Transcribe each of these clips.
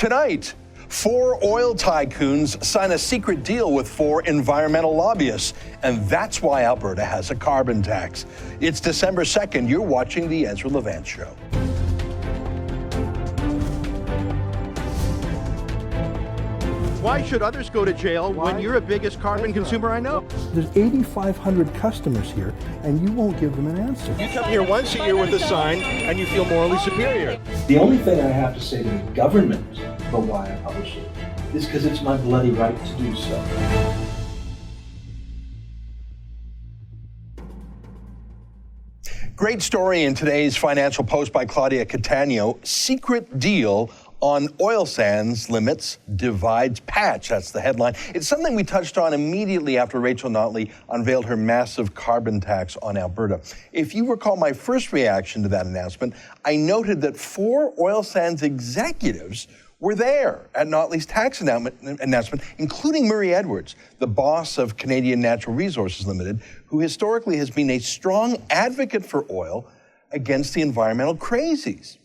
Tonight, 4 oil tycoons sign a secret deal with 4 environmental lobbyists, and that's why Alberta has a carbon tax. It's December 2nd. You're watching The Ezra Levant Show. Why should others go to jail when you're the biggest carbon consumer I know? There's 8,500 customers here, and you won't give them an answer. You come here once a year with a sign, and you feel morally superior. The only thing I have to say to the government about why I publish it is because it's my bloody right to do so. Great story in today's Financial Post by Claudia Catania. Secret deal on oil sands limits divides patch. That's the headline. It's something we touched on immediately after Rachel Notley unveiled her massive carbon tax on Alberta. If you recall my first reaction to that announcement, I noted that 4 oil sands executives were there at Notley's tax announcement, including Murray Edwards, the boss of Canadian Natural Resources Limited, who historically has been a strong advocate for oil against the environmental crazies.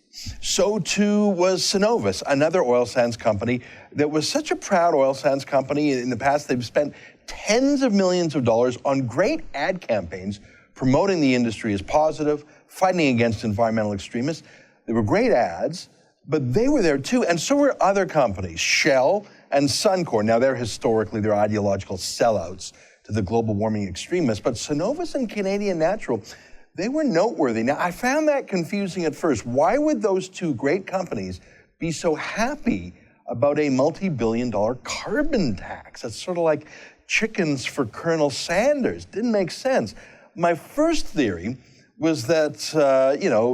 So too was Cenovus, another oil sands company that was such a proud oil sands company. In the past, they've spent tens of millions of dollars on great ad campaigns promoting the industry as positive, fighting against environmental extremists. They were great ads, but they were there too, and so were other companies, Shell and Suncor. Now, they're ideological sellouts to the global warming extremists, but Cenovus and Canadian Natural, they were noteworthy. Now, I found that confusing at first. Why would those 2 great companies be so happy about a multi-billion-dollar carbon tax? That's sort of like chickens for Colonel Sanders. Didn't make sense. My first theory was that,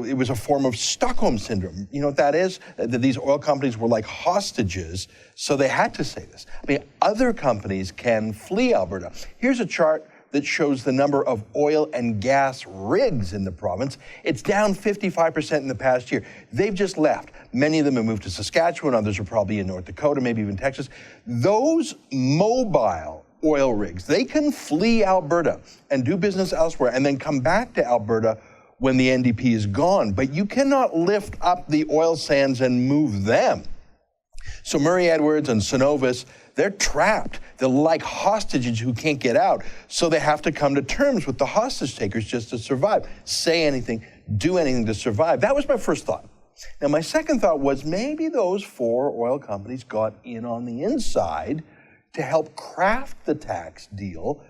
it was a form of Stockholm Syndrome. You know what that is? That these oil companies were like hostages, so they had to say this. I mean, other companies can flee Alberta. Here's a chart that shows the number of oil and gas rigs in the province. It's down 55% in the past year. They've just left. Many of them have moved to Saskatchewan, others are probably in North Dakota, maybe even Texas. Those mobile oil rigs, they can flee Alberta and do business elsewhere and then come back to Alberta when the NDP is gone. But you cannot lift up the oil sands and move them. So Murray Edwards and Cenovus, they're trapped. They're like hostages who can't get out. So they have to come to terms with the hostage takers just to survive. Say anything, do anything to survive. That was my first thought. Now, my second thought was maybe those 4 oil companies got in on the inside to help craft the tax deal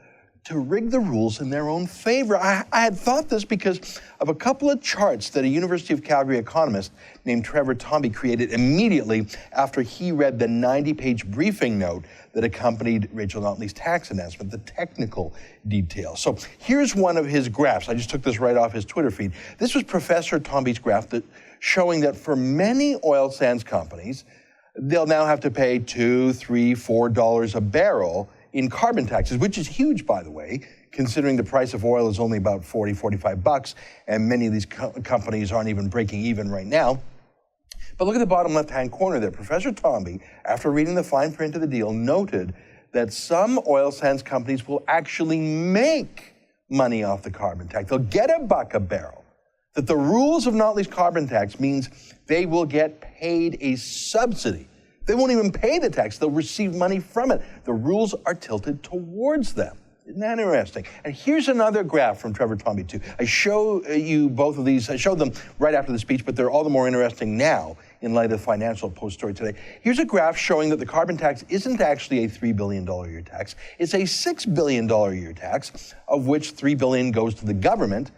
to rig the rules in their own favor. I had thought this because of a couple of charts that a University of Calgary economist named Trevor Tomby created immediately after he read the 90-page briefing note that accompanied Rachel Notley's tax announcement, the technical details. So here's one of his graphs. I just took this right off his Twitter feed. This was Professor Tomby's graph showing that for many oil sands companies, they'll now have to pay $2, $3, $4 a barrel in carbon taxes, which is huge, by the way, considering the price of oil is only about $40, $45, and many of these companies aren't even breaking even right now. But look at the bottom left-hand corner there. Professor Tomby, after reading the fine print of the deal, noted that some oil sands companies will actually make money off the carbon tax. They'll get $1 a barrel. That the rules of Notley's carbon tax means they will get paid a subsidy. They won't even pay the tax. They'll receive money from it. The rules are tilted towards them. Isn't that interesting? And here's another graph from Trevor Tomby, too. I show you both of these. I showed them right after the speech, but they're all the more interesting now in light of the Financial Post story today. Here's a graph showing that the carbon tax isn't actually a $3 billion a year tax. It's a $6 billion a year tax, of which $3 billion goes to the government,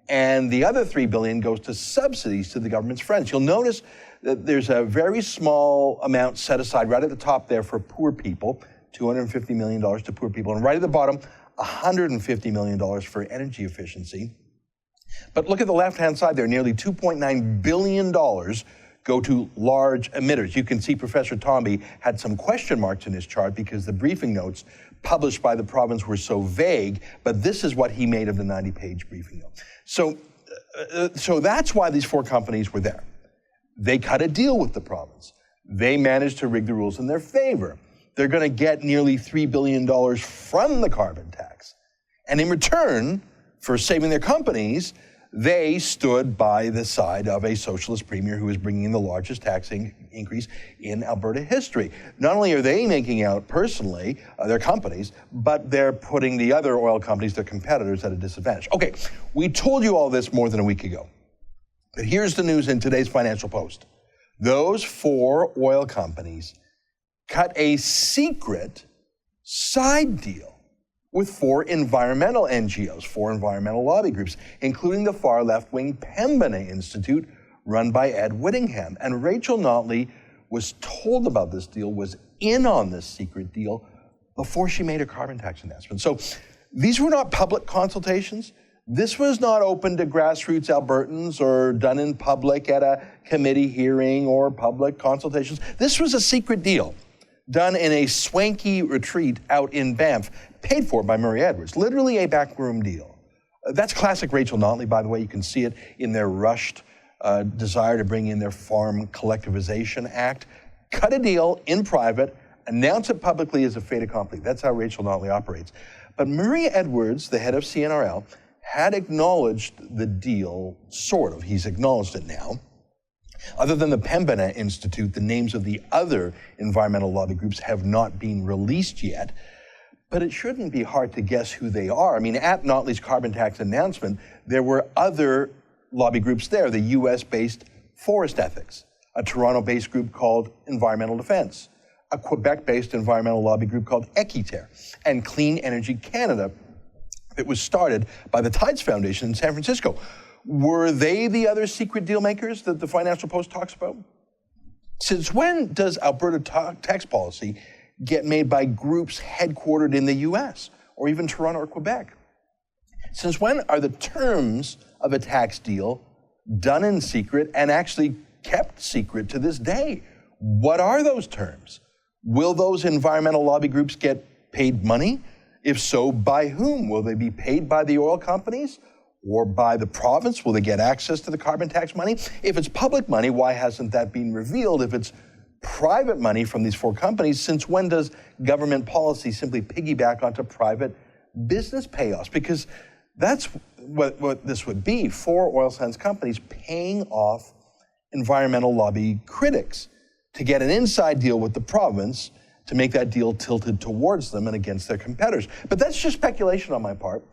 and the other $3 billion goes to subsidies to the government's friends. You'll notice that there's a very small amount set aside right at the top there for poor people, $250 million to poor people, and right at the bottom, $150 million for energy efficiency. But look at the left-hand side there, nearly $2.9 billion go to large emitters. You can see Professor Tomby had some question marks in his chart because the briefing notes published by the province were so vague, but this is what he made of the 90-page briefing note. So that's why these 4 companies were there. They cut a deal with the province. They managed to rig the rules in their favor. They're going to get nearly $3 billion from the carbon tax. And in return for saving their companies, They stood by the side of a socialist premier who is bringing in the largest tax increase in Alberta history. Not only are they making out personally, their companies, but they're putting the other oil companies, their competitors, at a disadvantage. Okay, we told you all this more than a week ago. But here's the news in today's Financial Post. Those 4 oil companies cut a secret side deal with 4 environmental NGOs, 4 environmental lobby groups, including the far left-wing Pembina Institute, run by Ed Whittingham. And Rachel Notley was told about this deal, was in on this secret deal before she made a carbon tax announcement. So these were not public consultations. This was not open to grassroots Albertans or done in public at a committee hearing or public consultations. This was a secret deal done in a swanky retreat out in Banff, paid for by Murray Edwards, literally a backroom deal. That's classic Rachel Notley, by the way. You can see it in their rushed desire to bring in their Farm Collectivization Act. Cut a deal in private, announce it publicly as a fait accompli. That's how Rachel Notley operates. But Murray Edwards, the head of CNRL, had acknowledged the deal, sort of. He's acknowledged it now. Other than the Pembina Institute, the names of the other environmental lobby groups have not been released yet. But it shouldn't be hard to guess who they are. I mean, at Notley's carbon tax announcement, there were other lobby groups there, the US-based Forest Ethics, a Toronto-based group called Environmental Defense, a Quebec-based environmental lobby group called Equiterre, and Clean Energy Canada. It was started by the Tides Foundation in San Francisco. Were they the other secret deal makers that the Financial Post talks about? Since when does Alberta tax policy get made by groups headquartered in the US or even Toronto or Quebec? Since when are the terms of a tax deal done in secret and actually kept secret to this day? What are those terms? Will those environmental lobby groups get paid money? If so, by whom? Will they be paid by the oil companies or by the province? Will they get access to the carbon tax money? If it's public money, why hasn't that been revealed? If it's private money from these 4 companies, since when does government policy simply piggyback onto private business payoffs? Because that's what this would be, 4 oil sands companies paying off environmental lobby critics to get an inside deal with the province to make that deal tilted towards them and against their competitors. But that's just speculation on my part,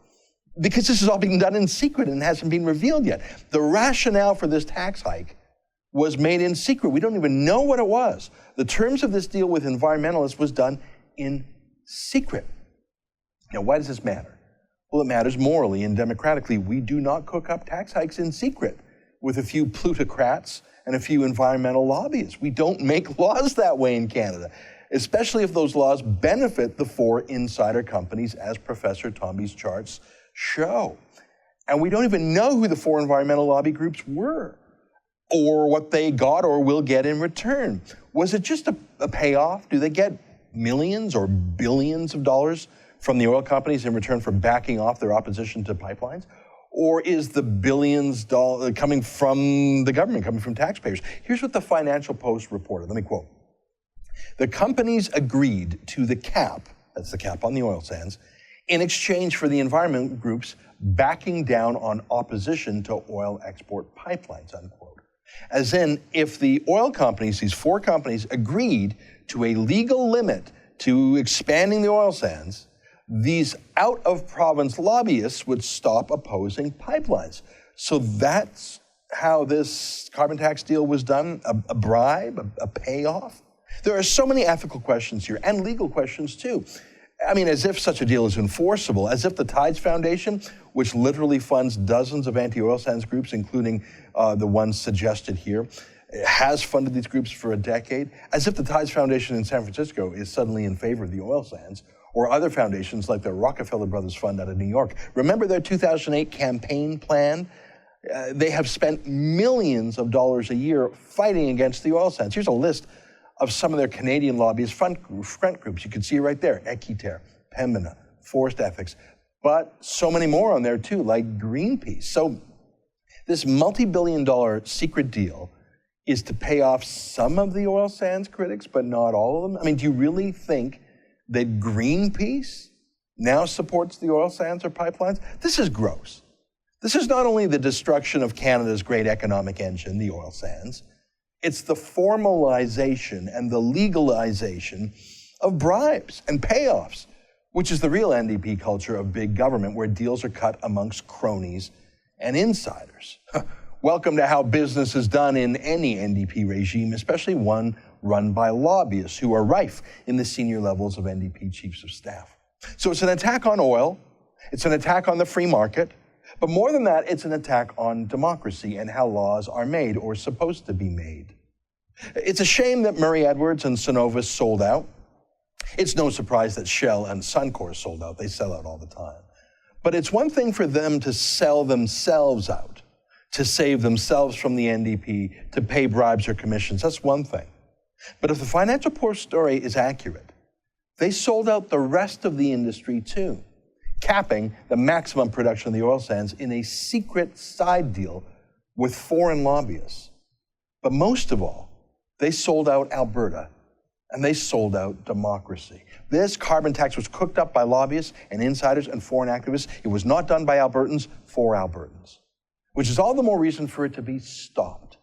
because this is all being done in secret and hasn't been revealed yet. The rationale for this tax hike was made in secret. We don't even know what it was. The terms of this deal with environmentalists was done in secret. Now, why does this matter? Well, it matters morally and democratically. We do not cook up tax hikes in secret with a few plutocrats and a few environmental lobbyists. We don't make laws that way in Canada, especially if those laws benefit the 4 insider companies, as Professor Tomby's charts show. And we don't even know who the 4 environmental lobby groups were, or what they got or will get in return. Was it just a payoff? Do they get millions or billions of dollars from the oil companies in return for backing off their opposition to pipelines? Or is the billions coming from the government, coming from taxpayers? Here's what the Financial Post reported. Let me quote. The companies agreed to the cap, that's the cap on the oil sands, in exchange for the environment groups backing down on opposition to oil export pipelines, unquote. As in, if the oil companies, these 4 companies, agreed to a legal limit to expanding the oil sands, these out-of-province lobbyists would stop opposing pipelines. So that's how this carbon tax deal was done, a bribe, a payoff? There are so many ethical questions here, and legal questions too. I mean, as if such a deal is enforceable, as if the Tides Foundation, which literally funds dozens of anti-oil sands groups, including the ones suggested here, has funded these groups for a decade, as if the Tides Foundation in San Francisco is suddenly in favor of the oil sands, or other foundations like the Rockefeller Brothers Fund out of New York. Remember their 2008 campaign plan? They have spent millions of dollars a year fighting against the oil sands. Here's a list of some of their Canadian lobbyists' front groups. You can see right there, Equiterre, Pembina, Forest Ethics, but so many more on there too, like Greenpeace. So this multi-billion-dollar secret deal is to pay off some of the oil sands critics, but not all of them? I mean, do you really think that Greenpeace now supports the oil sands or pipelines? This is gross. This is not only the destruction of Canada's great economic engine, the oil sands, it's the formalization and the legalization of bribes and payoffs, which is the real NDP culture of big government, where deals are cut amongst cronies and insiders. Welcome to how business is done in any NDP regime, especially one run by lobbyists who are rife in the senior levels of NDP chiefs of staff. So it's an attack on oil, it's an attack on the free market, but more than that, it's an attack on democracy and how laws are made or supposed to be made. It's a shame that Murray Edwards and Cenovus sold out. It's no surprise that Shell and Suncor sold out. They sell out all the time. But it's one thing for them to sell themselves out, to save themselves from the NDP, to pay bribes or commissions. That's one thing. But if the Financial Post story is accurate, they sold out the rest of the industry too, capping the maximum production of the oil sands in a secret side deal with foreign lobbyists. But most of all, they sold out Alberta, and they sold out democracy. This carbon tax was cooked up by lobbyists and insiders and foreign activists. It was not done by Albertans for Albertans, which is all the more reason for it to be stopped.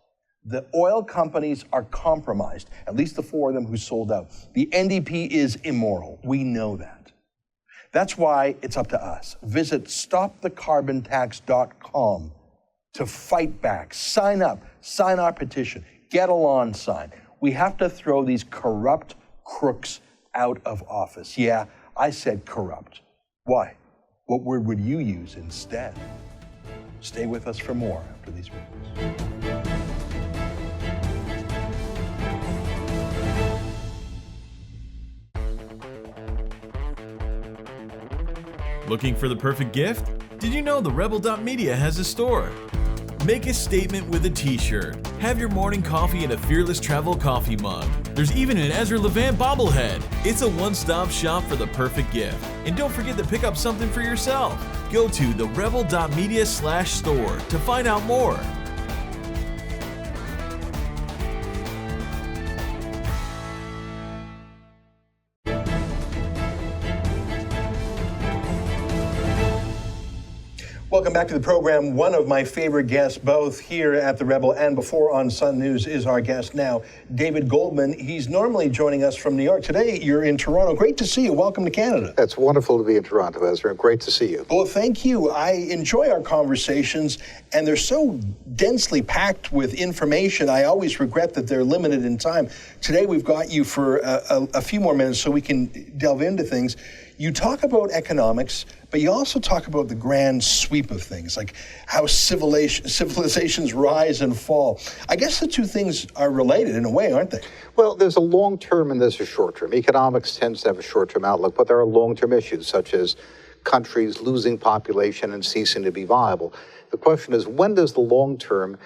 The oil companies are compromised, at least the four of them who sold out. The NDP is immoral. We know that. That's why it's up to us. Visit stopthecarbontax.com to fight back. Sign up, sign our petition, get a lawn sign. We have to throw these corrupt crooks out of office. Yeah, I said corrupt. Why? What word would you use instead? Stay with us for more after these words. Looking for the perfect gift? Did you know TheRebel.media has a store? Make a statement with a t-shirt. Have your morning coffee in a Fearless Travel coffee mug. There's even an Ezra Levant bobblehead. It's a one-stop shop for the perfect gift. And don't forget to pick up something for yourself. Go to TheRebel.media/store to find out more. Welcome back to the program. One of my favorite guests, both here at The Rebel and before on Sun News, is our guest now, David Goldman. He's normally joining us from New York. Today, you're in Toronto. Great to see you. Welcome to Canada. It's wonderful to be in Toronto, Ezra. Great to see you. Well, thank you. I enjoy our conversations, and they're so densely packed with information. I always regret that they're limited in time. Today, we've got you for a few more minutes so we can delve into things. You talk about economics, but you also talk about the grand sweep of things, like how civilizations rise and fall. I guess the two things are related in a way, aren't they? Well, there's a long-term and there's a short-term. Economics tends to have a short-term outlook, but there are long-term issues, such as countries losing population and ceasing to be viable. The question is, when does the long-term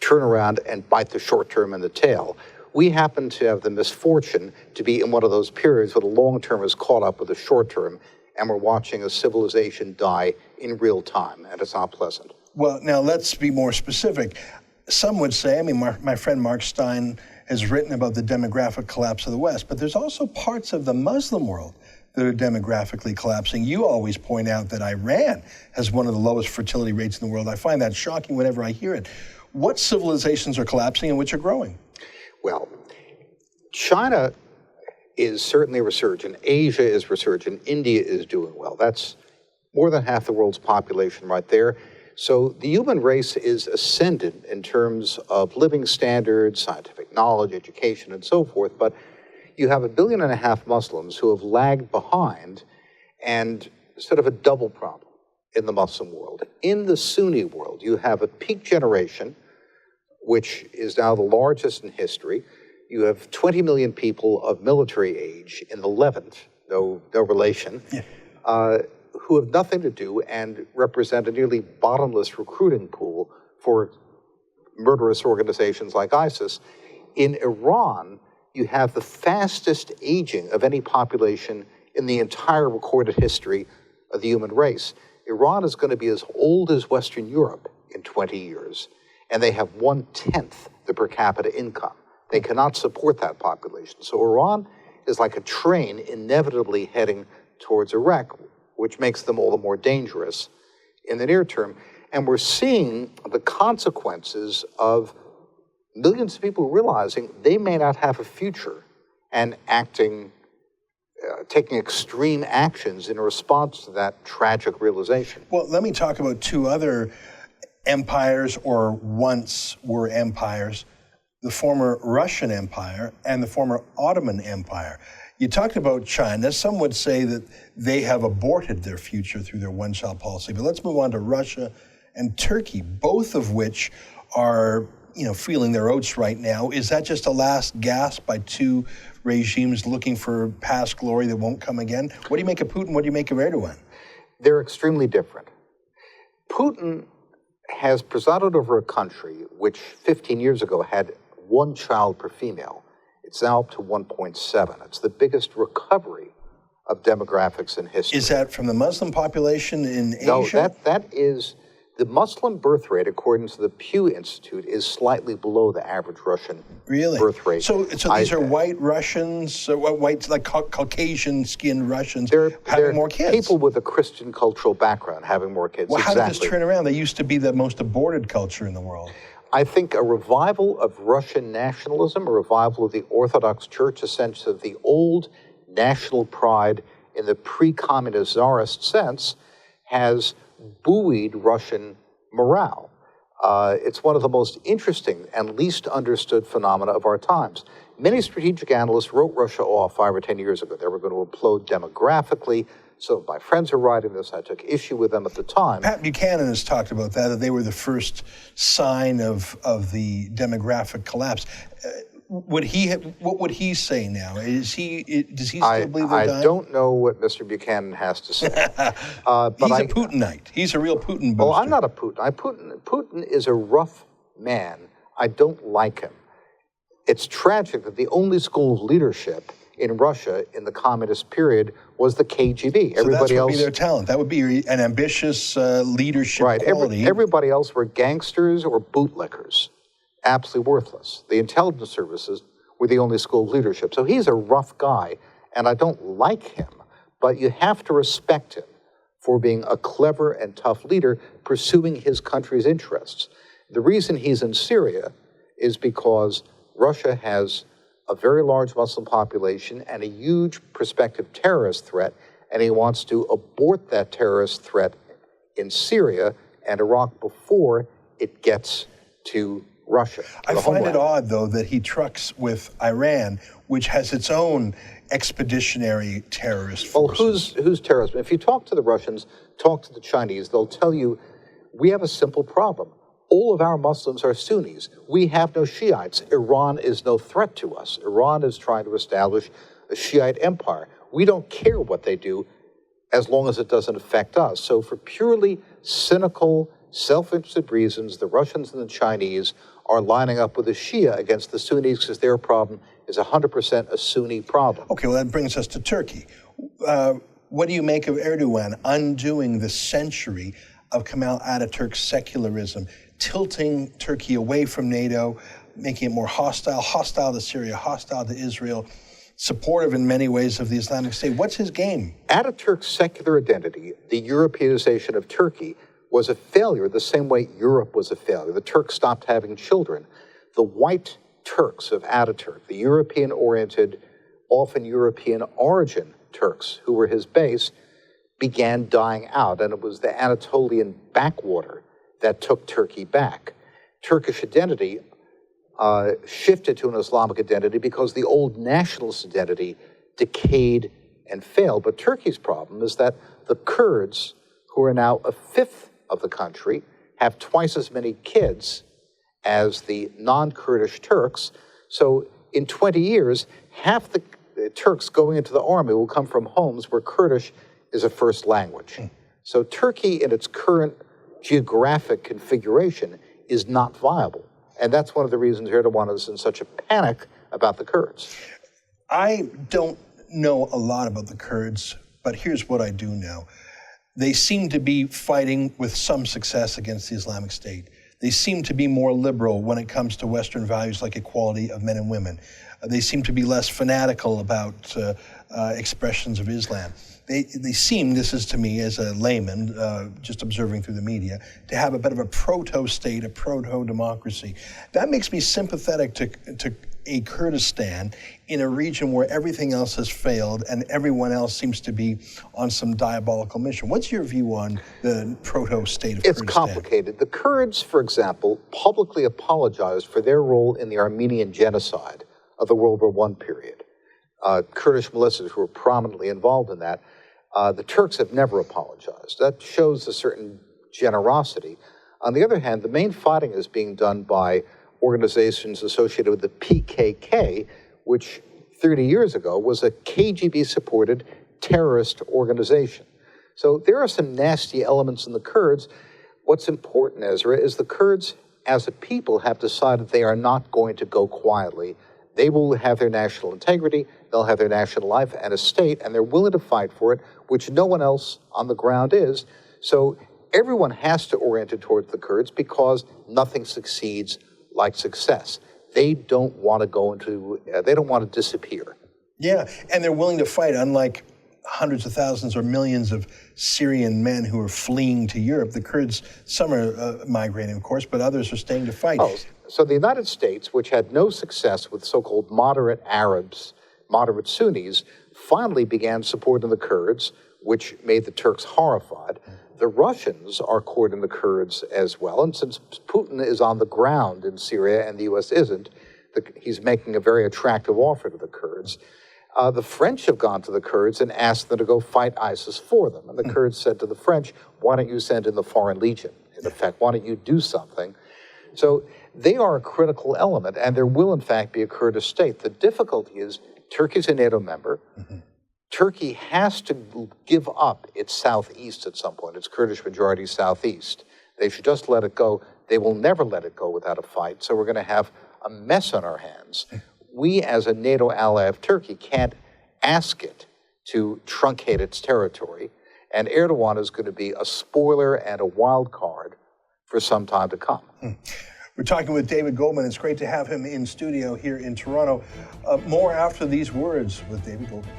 turn around and bite the short-term in the tail? We happen to have the misfortune to be in one of those periods where the long-term is caught up with the short-term, and we're watching a civilization die in real time, and it's not pleasant. Well, now let's be more specific. Some would say, my friend Mark Stein has written about the demographic collapse of the West, but there's also parts of the Muslim world that are demographically collapsing. You always point out that Iran has one of the lowest fertility rates in the world. I find that shocking whenever I hear it. What civilizations are collapsing and which are growing? Well, China is certainly resurgent. Asia is resurgent. India is doing well. That's more than half the world's population right there. So the human race is ascendant in terms of living standards, scientific knowledge, education, and so forth. But you have 1.5 billion Muslims who have lagged behind, and sort of a double problem in the Muslim world. In the Sunni world, you have a peak generation, which is now the largest in history. You have 20 million people of military age in the Levant, no relation, who have nothing to do and represent a nearly bottomless recruiting pool for murderous organizations like ISIS. In Iran, you have the fastest aging of any population in the entire recorded history of the human race. Iran is going to be as old as Western Europe in 20 years, and they have 1/10 the per capita income. They cannot support that population. So Iran is like a train inevitably heading towards Iraq, which makes them all the more dangerous in the near term. And we're seeing the consequences of millions of people realizing they may not have a future and acting, taking extreme actions in response to that tragic realization. Well, let me talk about two other empires, or once were empires, the former Russian Empire and the former Ottoman Empire. You talked about China. Some would say that they have aborted their future through their one-child policy. But let's move on to Russia and Turkey, both of which are, feeling their oats right now. Is that just a last gasp by two regimes looking for past glory that won't come again? What do you make of Putin? What do you make of Erdogan? They're extremely different. Putin has presided over a country which 15 years ago had one child per female. It's now up to 1.7. It's the biggest recovery of demographics in history. Is that from the Muslim population in Asia? No, that is, the Muslim birth rate, according to the Pew Institute, is slightly below the average Russian birth rate. So these are white Russians, like Caucasian-skinned Russians having more kids. People with a Christian cultural background having more kids. Well, exactly. How did this turn around? They used to be the most aborted culture in the world. I think a revival of Russian nationalism, a revival of the Orthodox Church, a sense of the old national pride in the pre-communist czarist sense, has buoyed Russian morale. It's one of the most interesting and least understood phenomena of our times. Many strategic analysts wrote Russia off 5 or 10 years ago. They were going to implode demographically. So my friends are writing this. I took issue with them at the time. Pat Buchanan has talked about that they were the first sign of the demographic collapse. What would he say now? Does he still believe they're dying? I don't know what Mr. Buchanan has to say. But he's a Putinite. He's a real Putin booster. Well, I'm not a Putin. Putin is a rough man. I don't like him. It's tragic that the only school of leadership in Russia in the communist period was the KGB. So that would be their talent. That would be an ambitious leadership quality. Everybody else were gangsters or bootlickers. Absolutely worthless. The intelligence services were the only school of leadership. So he's a rough guy, and I don't like him, but you have to respect him for being a clever and tough leader pursuing his country's interests. The reason he's in Syria is because Russia has a very large Muslim population and a huge prospective terrorist threat, and he wants to abort that terrorist threat in Syria and Iraq before it gets to Russia. I find it odd, though, that he trucks with Iran, which has its own expeditionary terrorist forces. Well, who's terrorism? If you talk to the Russians, talk to the Chinese, they'll tell you, we have a simple problem. All of our Muslims are Sunnis. We have no Shiites. Iran is no threat to us. Iran is trying to establish a Shiite empire. We don't care what they do as long as it doesn't affect us. So for purely cynical, self-interested reasons, the Russians and the Chinese are lining up with the Shia against the Sunnis because their problem is 100% a Sunni problem. Okay, well, that brings us to Turkey. What do you make of Erdogan undoing the century of Kemal Ataturk's secularism, tilting Turkey away from NATO, making it more hostile to Syria, hostile to Israel, supportive in many ways of the Islamic State? What's his game? Ataturk's secular identity, the Europeanization of Turkey, was a failure the same way Europe was a failure. The Turks stopped having children. The white Turks of Ataturk, the European-oriented, often European origin Turks who were his base, began dying out, and it was the Anatolian backwater that took Turkey back. Turkish identity shifted to an Islamic identity because the old nationalist identity decayed and failed. But Turkey's problem is that the Kurds, who are now a fifth of the country, have twice as many kids as the non-Kurdish Turks. So in 20 years, half the Turks going into the army will come from homes where Kurdish is a first language. So Turkey, in its current geographic configuration, is not viable. And that's one of the reasons Erdogan is in such a panic about the Kurds. I don't know a lot about the Kurds, but here's what I do know. They seem to be fighting with some success against the Islamic State. They seem to be more liberal when it comes to Western values like equality of men and women. They seem to be less fanatical about expressions of Islam. They seem, this is to me as a layman, just observing through the media, to have a bit of a proto-state, a proto-democracy. That makes me sympathetic to a Kurdistan in a region where everything else has failed and everyone else seems to be on some diabolical mission. What's your view on the proto-state of Kurdistan? It's complicated. The Kurds, for example, publicly apologized for their role in the Armenian genocide of the World War I period. Kurdish militias who were prominently involved in that. The Turks have never apologized. That shows a certain generosity. On the other hand, the main fighting is being done by organizations associated with the PKK, which 30 years ago was a KGB-supported terrorist organization. So there are some nasty elements in the Kurds. What's important, Ezra, is the Kurds as a people have decided they are not going to go quietly. They will have their national integrity, they'll have their national life and a state, and they're willing to fight for it, which no one else on the ground is. So everyone has to orient it towards the Kurds because nothing succeeds like success. They don't want to go into, they don't want to disappear. Yeah, and they're willing to fight, unlike hundreds of thousands or millions of Syrian men who are fleeing to Europe. The Kurds, some are migrating, of course, but others are staying to fight. Oh, so the United States, which had no success with so-called moderate Arabs, moderate Sunnis, finally began supporting the Kurds, which made the Turks horrified. The Russians are courting the Kurds as well, and since Putin is on the ground in Syria and the U.S. isn't, he's making a very attractive offer to the Kurds. The French have gone to the Kurds and asked them to go fight ISIS for them. And the Kurds said to the French, why don't you send in the Foreign Legion? In effect, why don't you do something? So they are a critical element, and there will, in fact, be a Kurdish state. The difficulty is Turkey's a NATO member. Turkey has to give up its southeast at some point, its Kurdish majority southeast. They should just let it go. They will never let it go without a fight, so we're going to have a mess on our hands. We, as a NATO ally of Turkey, can't ask it to truncate its territory, and Erdogan is going to be a spoiler and a wild card for some time to come. We're talking with David Goldman. It's great to have him in studio here in Toronto. More after these words with David Goldman.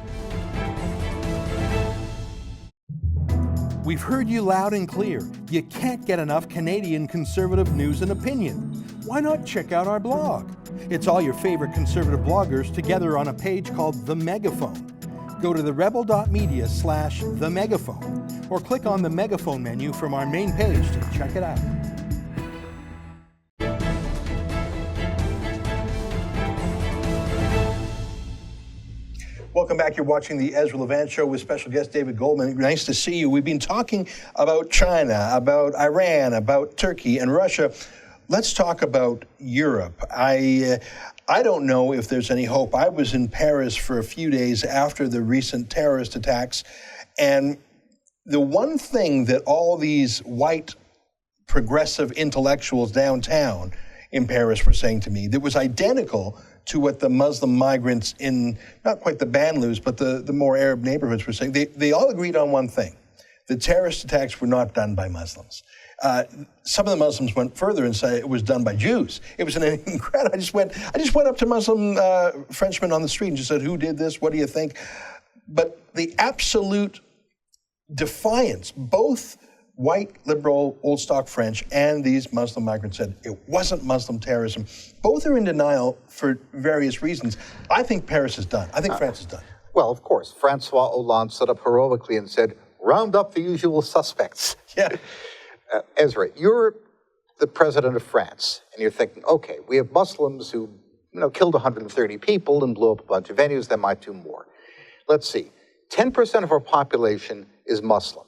We've heard you loud and clear. You can't get enough Canadian conservative news and opinion. Why not check out our blog? It's all your favorite conservative bloggers together on a page called The Megaphone. Go to TheRebel.media/TheMegaphone or click on the Megaphone menu from our main page to check it out. Welcome back. You're watching the Ezra Levant Show with special guest David Goldman. Nice to see you. We've been talking about China, about Iran, about Turkey and Russia. Let's talk about Europe. I don't know if there's any hope. I was in Paris for a few days after the recent terrorist attacks, and the one thing that all these white progressive intellectuals downtown in Paris were saying to me that was identical to what the Muslim migrants in, not quite the Banlieues, but the more Arab neighborhoods were saying. They all agreed on one thing. The terrorist attacks were not done by Muslims. Some of the Muslims went further and said it was done by Jews. It was an incredible, I just went up to Muslim Frenchmen on the street and just said, who did this? What do you think? But the absolute defiance, both white, liberal, old stock French and these Muslim migrants said it wasn't Muslim terrorism. Both are in denial for various reasons. I think Paris is done. I think France is done. Well, of course, Francois Hollande stood up heroically and said, round up the usual suspects. Yeah. Ezra, you're the president of France, and you're thinking, okay, we have Muslims who killed 130 people and blew up a bunch of venues, they might do more. Let's see, 10% of our population is Muslim.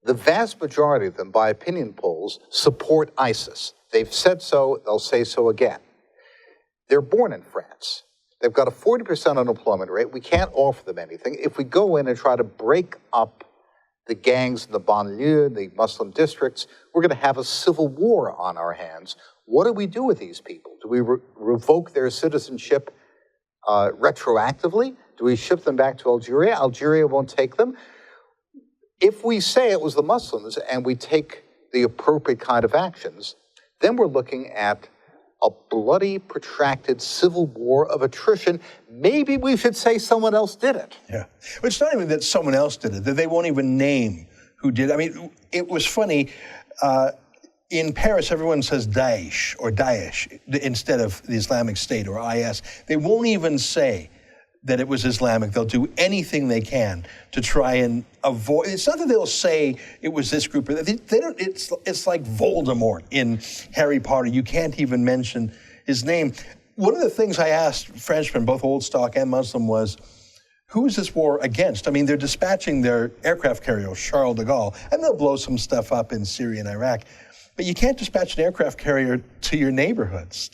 The vast majority of them, by opinion polls, support ISIS. They've said so, they'll say so again. They're born in France. They've got a 40% unemployment rate. We can't offer them anything. If we go in and try to break up the gangs in the banlieue, the Muslim districts, we're going to have a civil war on our hands. What do we do with these people? Do we revoke their citizenship retroactively? Do we ship them back to Algeria? Algeria won't take them. If we say it was the Muslims and we take the appropriate kind of actions, then we're looking at a bloody, protracted civil war of attrition. Maybe we should say someone else did it. Yeah. But it's not even that someone else did it, that they won't even name who did it. I mean, it was funny. In Paris, everyone says Daesh or Daesh instead of the Islamic State or IS. They won't even say that it was Islamic. They'll do anything they can to try and avoid. It's not that they'll say it was this group. They don't. It's like Voldemort in Harry Potter. You can't even mention his name. One of the things I asked Frenchmen, both old stock and Muslim, was, who is this war against? I mean, they're dispatching their aircraft carrier, Charles de Gaulle, and they'll blow some stuff up in Syria and Iraq. But you can't dispatch an aircraft carrier to your neighborhoods.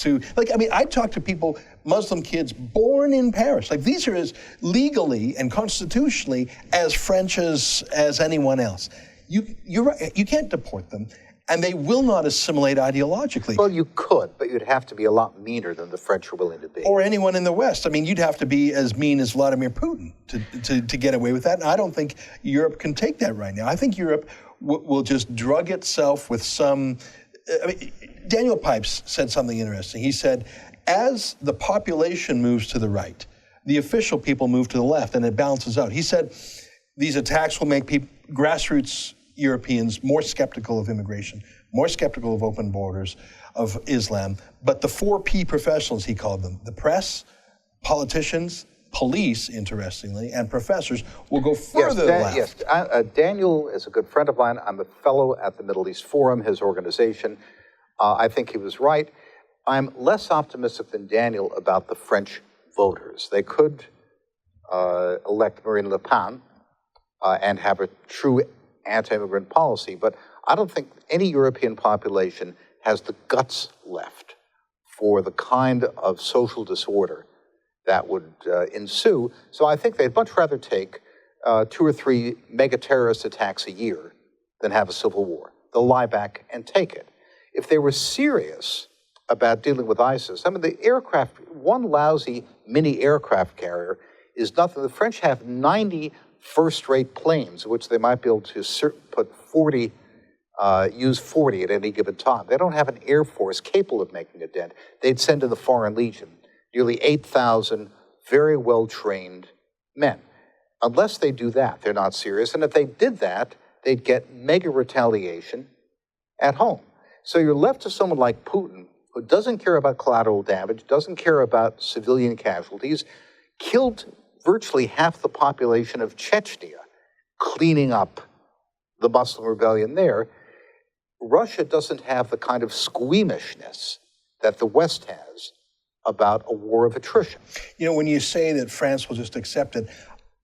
I talk to people, Muslim kids born in Paris. Like, these are as legally and constitutionally as French as anyone else. You're right, you can't deport them, and they will not assimilate ideologically. Well, you could, but you'd have to be a lot meaner than the French are willing to be. Or anyone in the West. I mean, you'd have to be as mean as Vladimir Putin to get away with that. And I don't think Europe can take that right now. I think Europe will just drug itself with some. Daniel Pipes said something interesting. He said, as the population moves to the right, the official people move to the left, and it balances out. He said, these attacks will make grassroots Europeans more skeptical of immigration, more skeptical of open borders, of Islam. But the 4P professionals, he called them, the press, politicians, police, interestingly, and professors, will go further left. Yes, Daniel is a good friend of mine. I'm a fellow at the Middle East Forum, his organization. I think he was right. I'm less optimistic than Daniel about the French voters. They could elect Marine Le Pen and have a true anti-immigrant policy, but I don't think any European population has the guts left for the kind of social disorder that would ensue. So I think they'd much rather take 2 or 3 mega-terrorist attacks a year than have a civil war. They'll lie back and take it. If they were serious about dealing with ISIS, I mean, the aircraft, one lousy mini aircraft carrier is nothing. The French have 90 first-rate planes, which they might be able to put 40, use 40 at any given time. They don't have an air force capable of making a dent. They'd send in the Foreign Legion, nearly 8,000 very well-trained men. Unless they do that, they're not serious. And if they did that, they'd get mega retaliation at home. So you're left to someone like Putin, who doesn't care about collateral damage, doesn't care about civilian casualties, killed virtually half the population of Chechnya, cleaning up the Muslim rebellion there. Russia doesn't have the kind of squeamishness that the West has about a war of attrition. You know, when you say that France will just accept it,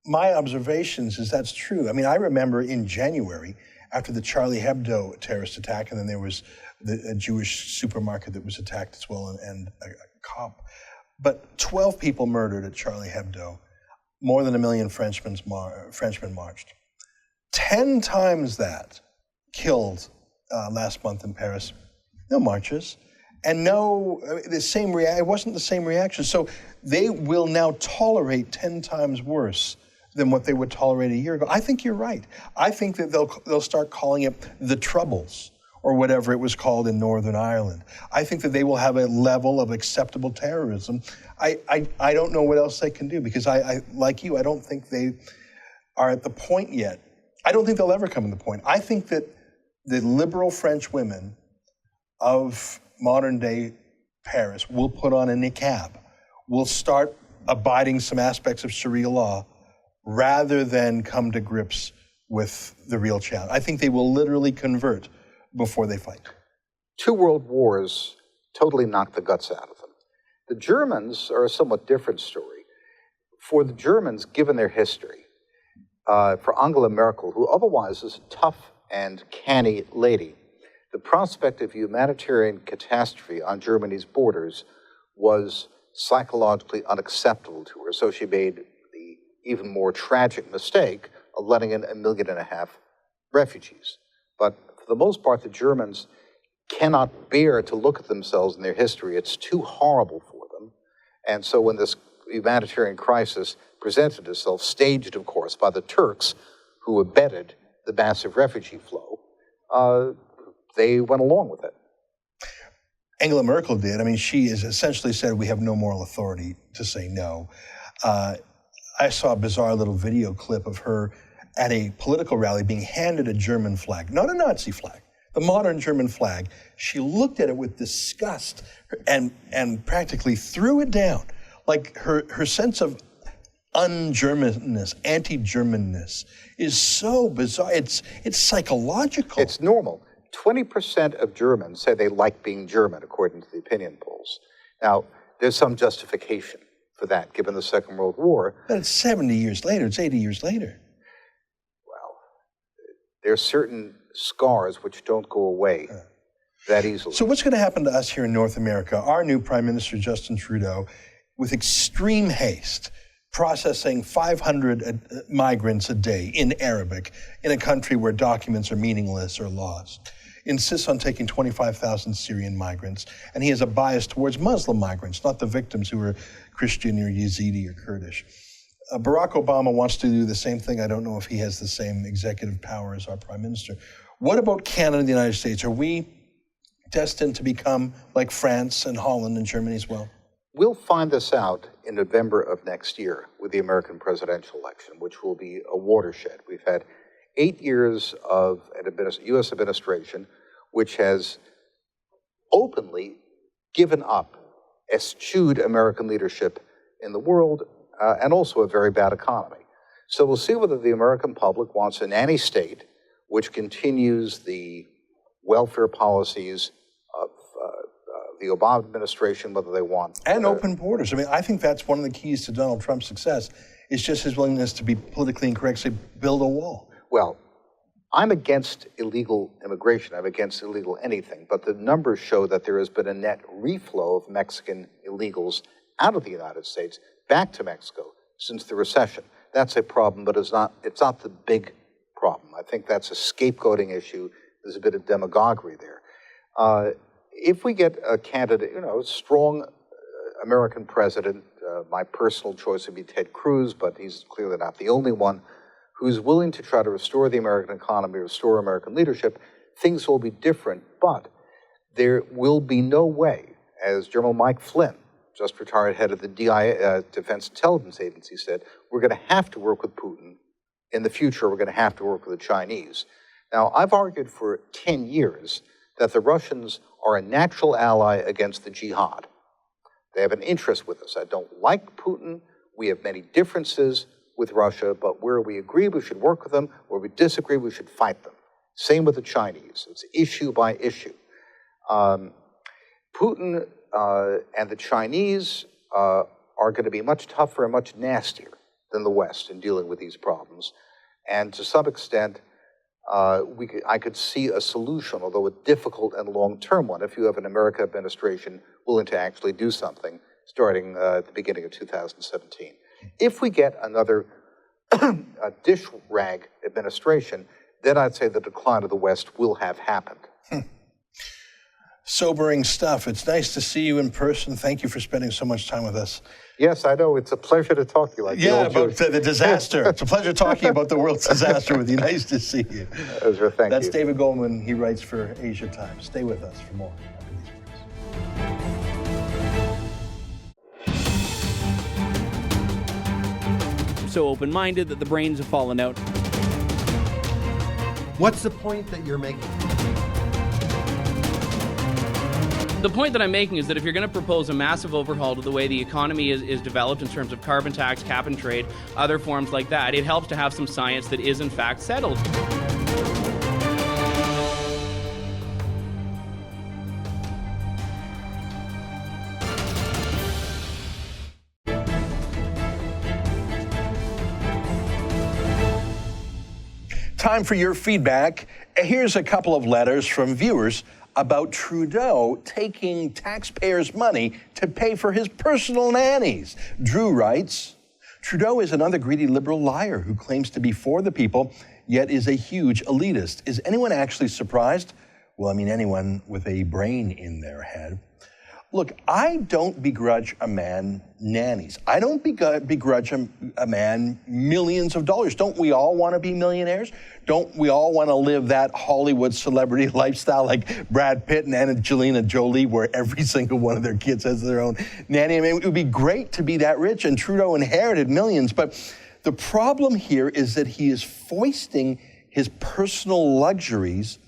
my observations is that's true. I mean, I remember in January, after the Charlie Hebdo terrorist attack, and then there was a Jewish supermarket that was attacked as well, and a cop. But 12 people murdered at Charlie Hebdo. More than 1 million Frenchmen marched. 10 times that killed last month in Paris. No marches. And it wasn't the same reaction. So they will now tolerate 10 times worse than what they would tolerate a year ago. I think you're right. I think that they'll start calling it the Troubles, or whatever it was called in Northern Ireland. I think that they will have a level of acceptable terrorism. I don't know what else they can do, because I like you, I don't think they are at the point yet. I don't think they'll ever come to the point. I think that the liberal French women of modern day Paris will put on a niqab, will start abiding some aspects of Sharia law, rather than come to grips with the real challenge. I think they will literally convert before they fight. 2 world wars totally knocked the guts out of them. The Germans are a somewhat different story. For the Germans, given their history, for Angela Merkel, who otherwise is a tough and canny lady, the prospect of humanitarian catastrophe on Germany's borders was psychologically unacceptable to her, so she made the even more tragic mistake of letting in 1.5 million refugees. But for the most part, the Germans cannot bear to look at themselves in their history. It's too horrible for them. And so when this humanitarian crisis presented itself, staged, of course, by the Turks, who abetted the massive refugee flow, they went along with it. Angela Merkel did. I mean, she has essentially said we have no moral authority to say no. I saw a bizarre little video clip of her at a political rally being handed a German flag, not a Nazi flag, the modern German flag. She looked at it with disgust and practically threw it down. Like her sense of un-Germanness, anti-Germanness is so bizarre. It's psychological. It's normal. 20% of Germans say they like being German, according to the opinion polls. Now, there's some justification for that, given the Second World War. But it's 70 years later, it's 80 years later. Well, there's certain scars which don't go away that easily. So what's going to happen to us here in North America? Our new Prime Minister, Justin Trudeau, with extreme haste, processing 500 migrants a day in Arabic in a country where documents are meaningless or lost, insists on taking 25,000 Syrian migrants, and he has a bias towards Muslim migrants, not the victims who are Christian or Yazidi or Kurdish. Barack Obama wants to do the same thing. I don't know if he has the same executive power as our Prime Minister. What about Canada and the United States? Are we destined to become like France and Holland and Germany as well? We'll find this out in November of next year with the American presidential election, which will be a watershed. We've had 8 years of an U.S. administration which has openly given up, eschewed American leadership in the world, and also a very bad economy. So we'll see whether the American public wants a nanny state which continues the welfare policies of the Obama administration, whether they want... And open borders. I mean, I think that's one of the keys to Donald Trump's success, is just his willingness to be politically incorrect, say, build a wall. Well, I'm against illegal immigration. I'm against illegal anything. But the numbers show that there has been a net reflow of Mexican illegals out of the United States back to Mexico since the recession. That's a problem, but it's not the big problem. I think that's a scapegoating issue. There's a bit of demagoguery there. If we get a candidate, a strong American president, my personal choice would be Ted Cruz, but he's clearly not the only one, who's willing to try to restore the American economy, restore American leadership, things will be different. But there will be no way, as General Mike Flynn, just retired head of the Defense Intelligence Agency, said, we're going to have to work with Putin. In the future, we're going to have to work with the Chinese. Now, I've argued for 10 years that the Russians are a natural ally against the jihad. They have an interest with us. I don't like Putin. We have many differences with Russia, but where we agree, we should work with them. Where we disagree, we should fight them. Same with the Chinese. It's issue by issue. Putin and the Chinese are going to be much tougher and much nastier than the West in dealing with these problems. And to some extent, I could see a solution, although a difficult and long-term one, if you have an American administration willing to actually do something starting at the beginning of 2017. If we get another dish rag administration, then I'd say the decline of the West will have happened. Sobering stuff. It's nice to see you in person. Thank you for spending so much time with us. Yes, I know. It's a pleasure to talk to you. Like about the disaster. It's a pleasure talking about the world's disaster with you. Nice to see you. Ezra, thank you. That's David Goldman. He writes for Asia Times. Stay with us for more after these breaks. So open-minded that the brains have fallen out. What's the point that you're making? The point that I'm making is that if you're going to propose a massive overhaul to the way the economy is developed in terms of carbon tax, cap and trade, other forms like that, it helps to have some science that is in fact settled. Time for your feedback. Here's a couple of letters from viewers about Trudeau taking taxpayers' money to pay for his personal nannies. Drew writes, Trudeau is another greedy liberal liar who claims to be for the people, yet is a huge elitist. Is anyone actually surprised? Well, I mean, anyone with a brain in their head. Look, I don't begrudge a man nannies. I don't begrudge a man millions of dollars. Don't we all want to be millionaires? Don't we all want to live that Hollywood celebrity lifestyle like Brad Pitt and Angelina Jolie, where every single one of their kids has their own nanny? I mean, it would be great to be that rich, and Trudeau inherited millions. But the problem here is that he is foisting his personal luxuries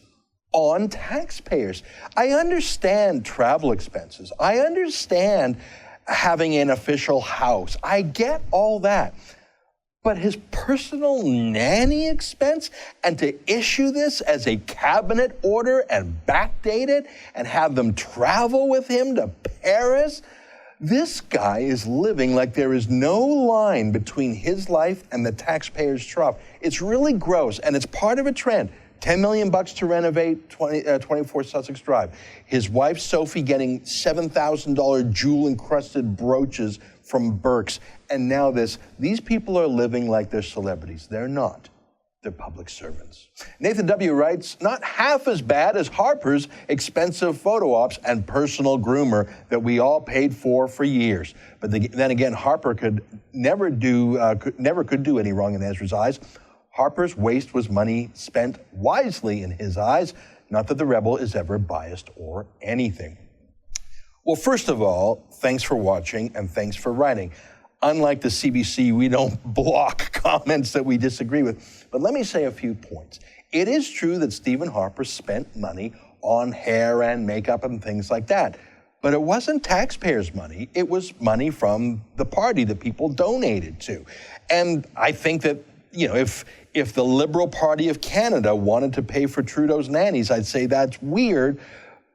on taxpayers. I understand travel expenses. I understand having an official house. I get all that. But his personal nanny expense, and to issue this as a cabinet order and backdate it and have them travel with him to Paris, this guy is living like there is no line between his life and the taxpayer's trough. It's really gross, and it's part of a trend. $10 million to renovate 24 Sussex Drive. His wife, Sophie, getting $7,000 jewel-encrusted brooches from Burke's. And now this. These people are living like they're celebrities. They're not. They're public servants. Nathan W. writes, not half as bad as Harper's expensive photo ops and personal groomer that we all paid for years. But then again, Harper could never do any wrong in Ezra's eyes. Harper's waste was money spent wisely in his eyes. Not that the Rebel is ever biased or anything. Well, first of all, thanks for watching and thanks for writing. Unlike the CBC, we don't block comments that we disagree with. But let me say a few points. It is true that Stephen Harper spent money on hair and makeup and things like that. But it wasn't taxpayers' money. It was money from the party that people donated to. And I think that, if the Liberal Party of Canada wanted to pay for Trudeau's nannies, I'd say that's weird,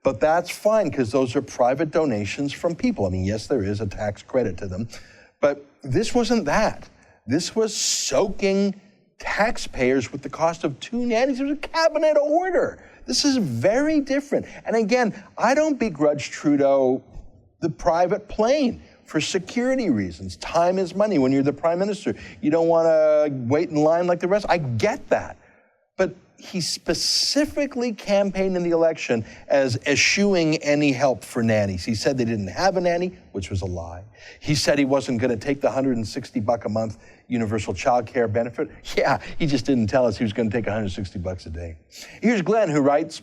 but that's fine because those are private donations from people. I mean, yes, there is a tax credit to them, but this wasn't that. This was soaking taxpayers with the cost of 2 nannies. It was a cabinet order. This is very different. And again, I don't begrudge Trudeau the private plane for security reasons. Time is money when you're the prime minister. You don't want to wait in line like the rest. I get that. But he specifically campaigned in the election as eschewing any help for nannies. He said they didn't have a nanny, which was a lie. He said he wasn't going to take the $160 a month universal child care benefit. Yeah, he just didn't tell us he was going to take $160 a day. Here's Glenn, who writes,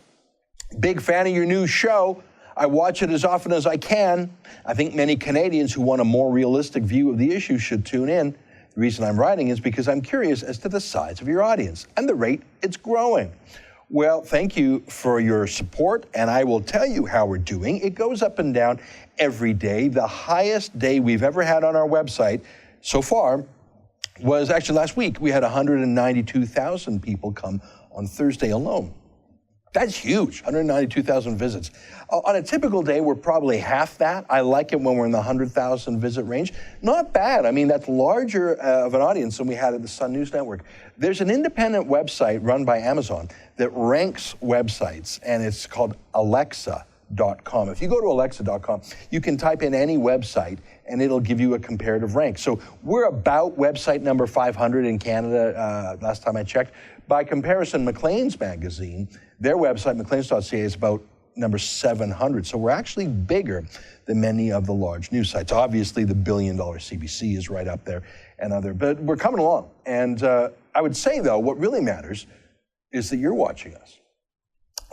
big fan of your new show. I watch it as often as I can. I think many Canadians who want a more realistic view of the issue should tune in. The reason I'm writing is because I'm curious as to the size of your audience and the rate it's growing. Well, thank you for your support, and I will tell you how we're doing. It goes up and down every day. The highest day we've ever had on our website so far was actually last week. We had 192,000 people come on Thursday alone. That's huge, 192,000 visits. On a typical day, we're probably half that. I like it when we're in the 100,000 visit range. Not bad. I mean, that's larger of an audience than we had at the Sun News Network. There's an independent website run by Amazon that ranks websites, and it's called Alexa.com. If you go to Alexa.com, you can type in any website, and it'll give you a comparative rank. So we're about website number 500 in Canada, last time I checked. By comparison, Maclean's magazine, their website, macleans.ca, is about number 700. So we're actually bigger than many of the large news sites. Obviously, the billion-dollar CBC is right up there and other, but we're coming along. And I would say, though, what really matters is that you're watching us.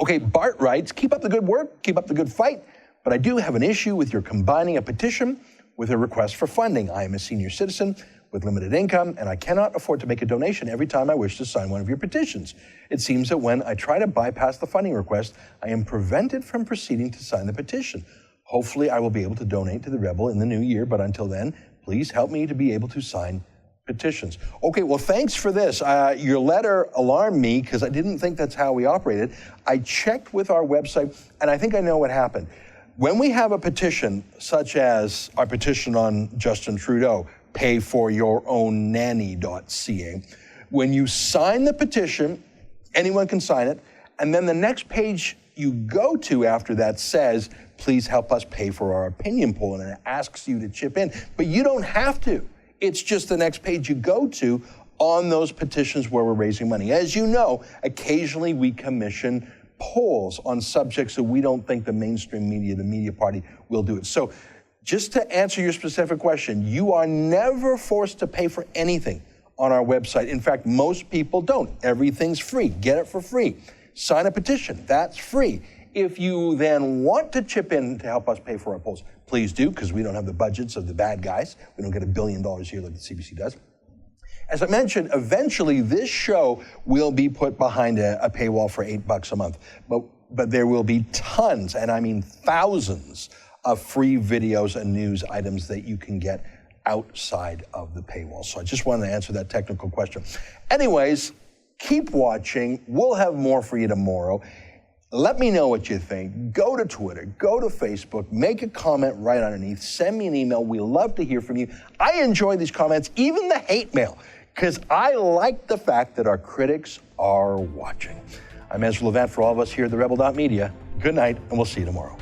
Okay, Bart writes, keep up the good work, keep up the good fight, but I do have an issue with your combining a petition with a request for funding. I am a senior citizen with limited income, and I cannot afford to make a donation every time I wish to sign one of your petitions. It seems that when I try to bypass the funding request, I am prevented from proceeding to sign the petition. Hopefully, I will be able to donate to the Rebel in the new year, but until then, please help me to be able to sign petitions. Okay, well, thanks for this. Your letter alarmed me because I didn't think that's how we operated. I checked with our website, and I think I know what happened. When we have a petition, such as our petition on Justin Trudeau, pay for your own nanny.ca. When you sign the petition, anyone can sign it, and then the next page you go to after that says, please help us pay for our opinion poll, and it asks you to chip in. But you don't have to. It's just the next page you go to on those petitions where we're raising money. As you know, occasionally we commission polls on subjects that we don't think the mainstream media, the media party, will do it. So just to answer your specific question, you are never forced to pay for anything on our website. In fact, most people don't. Everything's free. Get it for free. Sign a petition. That's free. If you then want to chip in to help us pay for our polls, please do, because we don't have the budgets of the bad guys. We don't get $1 billion here like the CBC does. As I mentioned, eventually this show will be put behind a paywall for $8 a month. But there will be tons, and I mean thousands, of free videos and news items that you can get outside of the paywall. So I just wanted to answer that technical question. Anyways, keep watching. We'll have more for you tomorrow. Let me know what you think. Go to Twitter, go to Facebook, make a comment right underneath, send me an email. We love to hear from you. I enjoy these comments, even the hate mail, because I like the fact that our critics are watching. I'm Ezra Levant for all of us here at TheRebel.media. Good night, and we'll see you tomorrow.